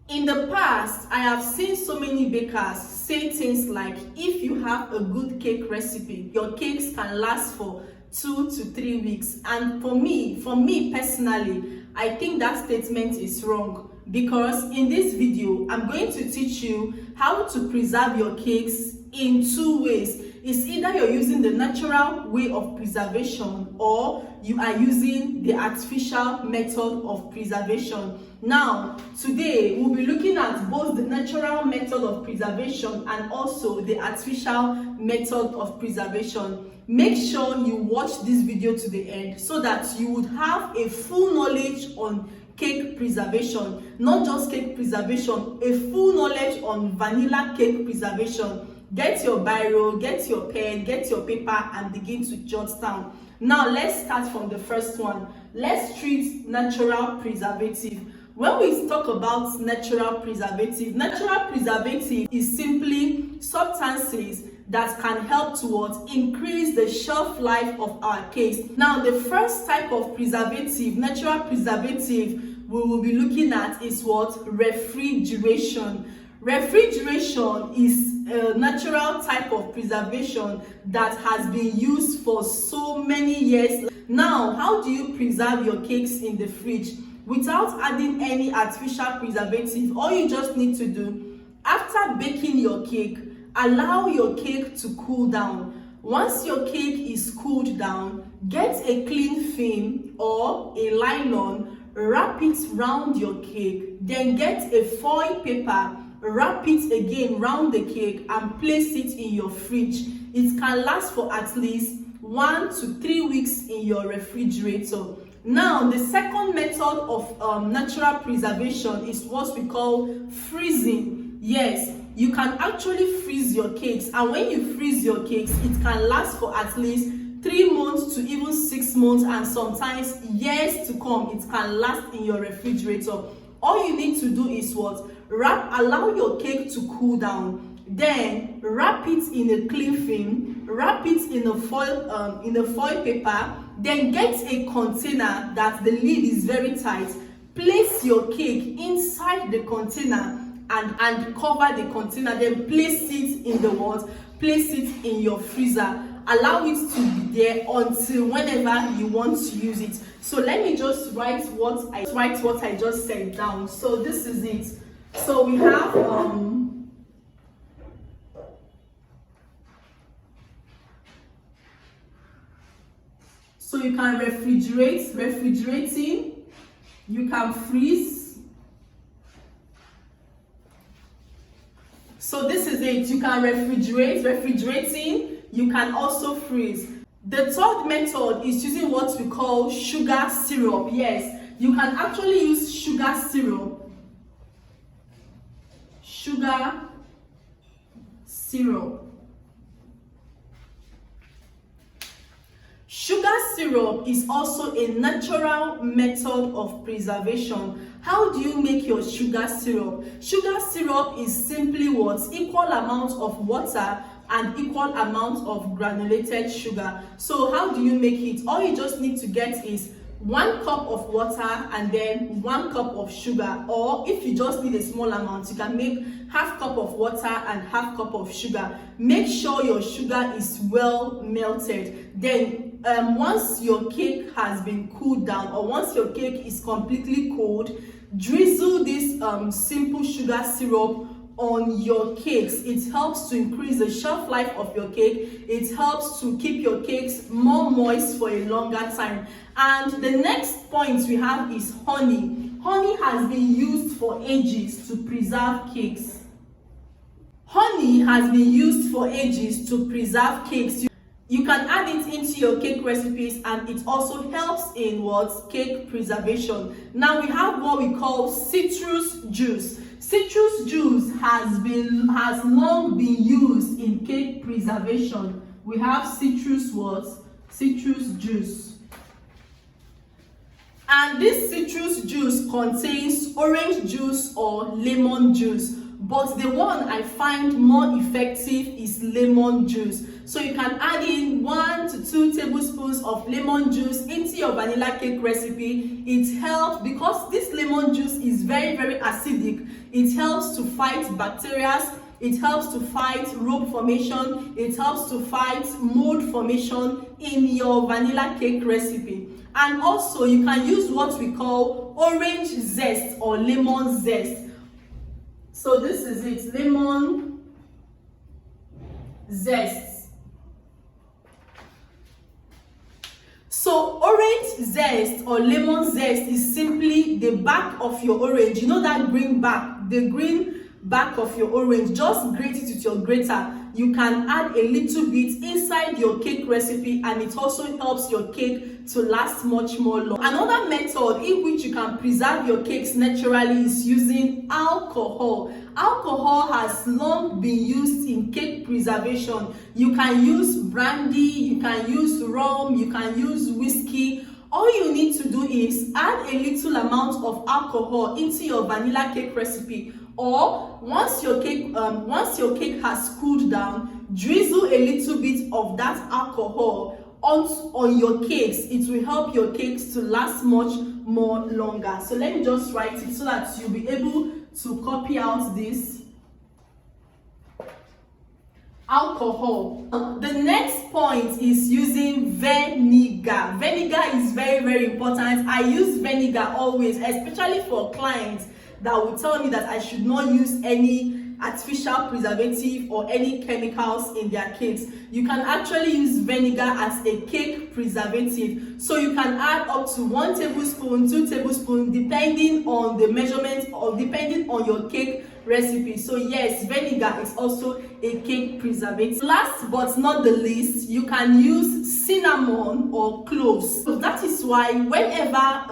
In the past, I have seen so many bakers say things like, if you have a good cake recipe, your cakes can last for 2 to 3 weeks. And for me personally, I think that statement is wrong, because in this video, I'm going to teach you how to preserve your cakes in 2 ways. It's either you're using the natural way of preservation or you are using the artificial method of preservation. Now, today we'll be looking at both the natural method of preservation and also the artificial method of preservation. Make sure you watch this video to the end so that you would have a full knowledge on cake preservation, not just cake preservation, a full knowledge on vanilla cake preservation. Get your biro, get your pen, get your paper, and begin to jot down. Now let's start from the first one. Let's treat natural preservative. When we talk about natural preservative is simply substances that can towards increase the shelf life of our cakes. Now, the first type of preservative, natural preservative, we will be looking at is what? Refrigeration. Refrigeration is a natural type of preservation that has been used for so many years. Now, how do you preserve your cakes in the fridge without adding any artificial preservative? All you just need to do, after baking your cake, allow your cake to cool down. Once your cake is cooled down, get a clean film or a nylon, wrap it round your cake, then get a foil paper, wrap it again round the cake and place it in your fridge. It can last for at least 1 to 3 weeks in your refrigerator. Now, the second method of natural preservation is what we call freezing. Yes, you can actually freeze your cakes, and when you freeze your cakes, it can last for at least 3 months to even 6 months, and sometimes years to come. It can last in your refrigerator. All you need to do is what? Allow your cake to cool down, then wrap it in a clean film, wrap it in a foil paper, then get a container that the lid is very tight. Place your cake inside the container and cover the container, then place it in the what? Place it in your freezer. Allow it to be there until whenever you want to use it. So let me just write what I just said down. So this is it. So we have so you can refrigerating, you can freeze. So this is it. You can refrigerating, you can also freeze. The third method is using what we call sugar syrup. Yes, you can actually use sugar syrup. Sugar syrup. Sugar syrup is also a natural method of preservation. How do you make your sugar syrup? Sugar syrup is simply what? Equal amount of water and equal amount of granulated sugar. So how do you make it? All you just need to get is 1 cup of water and then 1 cup of sugar, or if you just need a small amount, you can make half cup of water and half cup of sugar. Make sure your sugar is well melted. Then once your cake has been cooled down, or once your cake is completely cooled, drizzle this simple sugar syrup on your cakes. It helps to increase the shelf life of your cake. It helps to keep your cakes more moist for a longer time. And the next point we have is honey. Honey has been used for ages to preserve cakes. Honey has been used for ages to preserve cakes. You can add it into your cake recipes, and it also helps in what? Cake preservation. Now we have what we call citrus juice. Citrus juice has long been used in cake preservation. We have citrus juice. And this citrus juice contains orange juice or lemon juice, but the one I find more effective is lemon juice. So you can add in 1 to 2 tablespoons of lemon juice into your vanilla cake recipe. It helps because this lemon juice is very, very acidic. It helps to fight bacteria, it helps to fight rope formation, it helps to fight mold formation in your vanilla cake recipe. And also you can use what we call orange zest or lemon zest. So this is it, lemon zest. So orange zest or lemon zest is simply the back of your orange. You know that green back, the green back of your orange. Just grate it with your grater. You can add a little bit inside your cake recipe, and it also helps your cake to last much more long. Another method in which you can preserve your cakes naturally is using alcohol. Alcohol has long been used in cake preservation. You can use brandy, you can use rum, you can use whiskey. All you need to do is add a little amount of alcohol into your vanilla cake recipe, or once your cake has cooled down, drizzle a little bit of that alcohol on your cakes. It will help your cakes to last much more longer. So let me just write it so that you'll be able to copy out this. Alcohol. The next point is using vinegar. Vinegar is very, very important. I use vinegar always, especially for clients that will tell me that I should not use any artificial preservative or any chemicals in their cakes. You can actually use vinegar as a cake preservative. So you can add up to 1 tablespoon, 2 tablespoons, depending on the measurement or depending on your cake recipe. So yes, vinegar is also a cake preservative. Last but not the least, you can use cinnamon or cloves. So that is why whenever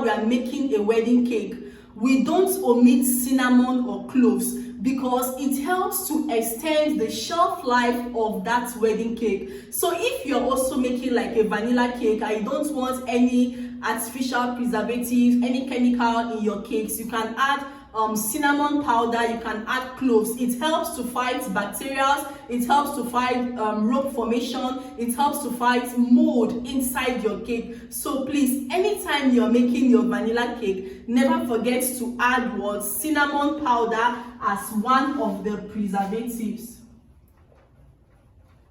we are making a wedding cake, we don't omit cinnamon or cloves, because it helps to extend the shelf life of that wedding cake. So if you're also making like a vanilla cake and you don't want any artificial preservative, any chemical in your cakes, you can add cinnamon powder, you can add cloves. It helps to fight bacteria, it helps to fight rope formation, it helps to fight mold inside your cake. So please, anytime you're making your vanilla cake, never forget to add what? Cinnamon powder as one of the preservatives.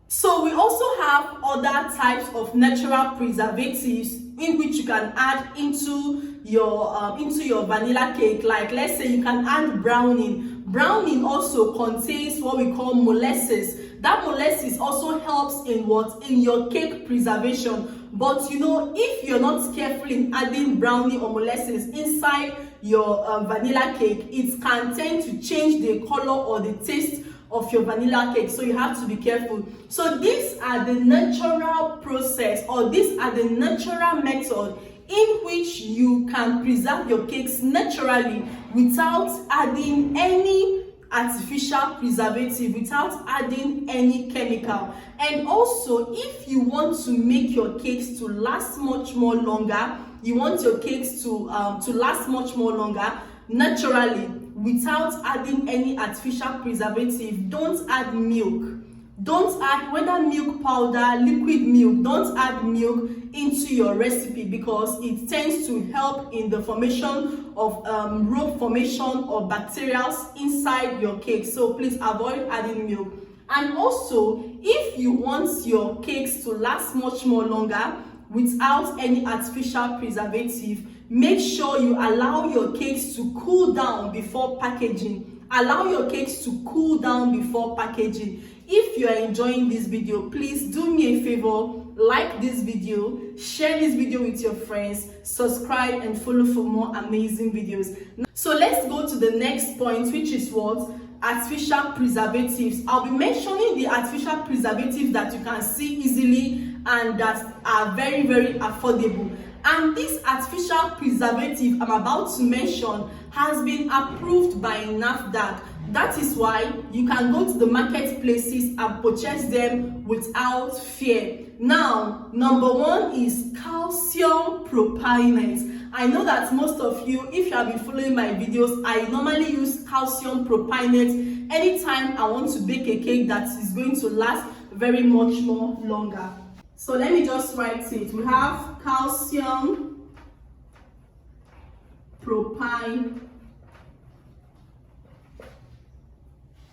So we also have other types of natural preservatives in which you can add into your vanilla cake. Like, let's say you can add browning. Browning also contains what we call molasses. That molasses also helps in your cake preservation. But you know, if you're not careful in adding browning or molasses inside your vanilla cake, it can tend to change the color or the taste of your vanilla cake, so you have to be careful. So these are the natural process, or these are the natural method in which you can preserve your cakes naturally without adding any artificial preservative, without adding any chemical. And also, if you want to make your cakes to last much more longer, you want your cakes to last much more longer naturally without adding any artificial preservative, don't add milk. Don't add whether milk powder, liquid milk, don't add milk into your recipe, because it tends to help in the formation of rope formation or bacteria inside your cake. So please avoid adding milk. And also, if you want your cakes to last much more longer without any artificial preservative, make sure you allow your cakes to cool down before packaging. Allow your cakes to cool down before packaging. If you are enjoying this video, please do me a favor, like this video, share this video with your friends, subscribe and follow for more amazing videos. So let's go to the next point, which is what? Artificial preservatives. I'll be mentioning the artificial preservatives that you can see easily and that are very, very affordable. And this artificial preservative I'm about to mention has been approved by NAFDAC. That is why you can go to the marketplaces and purchase them without fear. Now, number one is calcium propionate. I know that most of you, if you have been following my videos, I normally use calcium propionate anytime I want to bake a cake that is going to last very much more longer. So let me just write it. We have calcium propionate.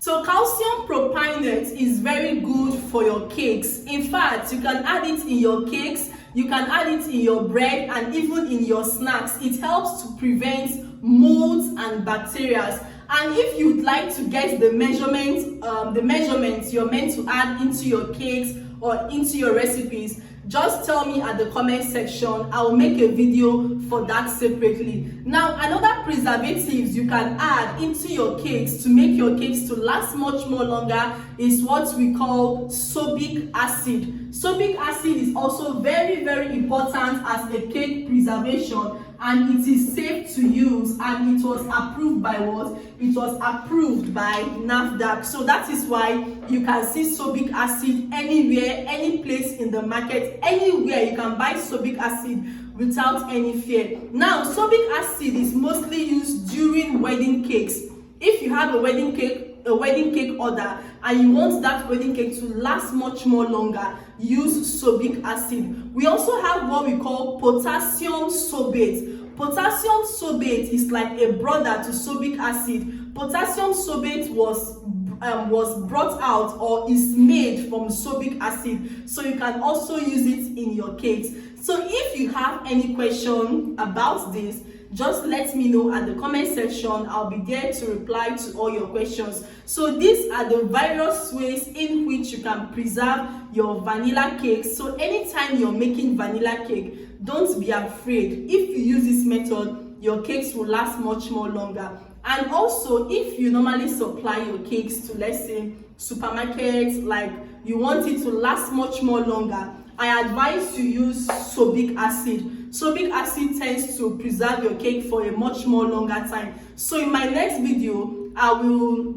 So calcium propionate is very good for your cakes. In fact, you can add it in your cakes, you can add it in your bread, and even in your snacks. It helps to prevent molds and bacteria. And if you'd like to get the measurements you're meant to add into your cakes or into your recipes, just tell me at the comment section. I'll make a video for that separately. Now, another preservatives you can add into your cakes to make your cakes to last much more longer is what we call sorbic acid. Sorbic acid is also very, very important as a cake preservation, and it is safe to use, and it was approved by what? It was approved by NAFDAC. So that is why you can see sorbic acid anywhere, any place in the market, anywhere you can buy sorbic acid without any fear. Now, sorbic acid is mostly used during wedding cakes. If you have a wedding cake order and you want that wedding cake to last much more longer, use sorbic acid. We also have what we call potassium sorbate. Potassium sorbate is like a brother to sorbic acid. Potassium sorbate was brought out or is made from sorbic acid, so you can also use it in your cakes. So if you have any question about this, just let me know at the comment section. I'll be there to reply to all your questions. So these are the various ways in which you can preserve your vanilla cakes. So anytime you're making vanilla cake, don't be afraid. If you use this method, your cakes will last much more longer. And also, if you normally supply your cakes to, let's say, supermarkets, like you want it to last much more longer, I advise you use sorbic acid. Sorbic acid tends to preserve your cake for a much more longer time. So in my next video, I will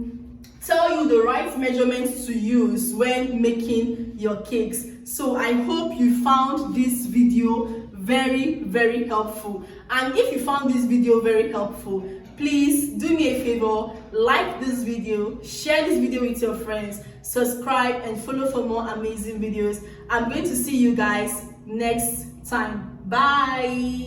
tell you the right measurements to use when making your cakes. So I hope you found this video very, very helpful. And if you found this video very helpful, please do me a favor, like this video, share this video with your friends, subscribe and follow for more amazing videos. I'm going to see you guys next time. Bye.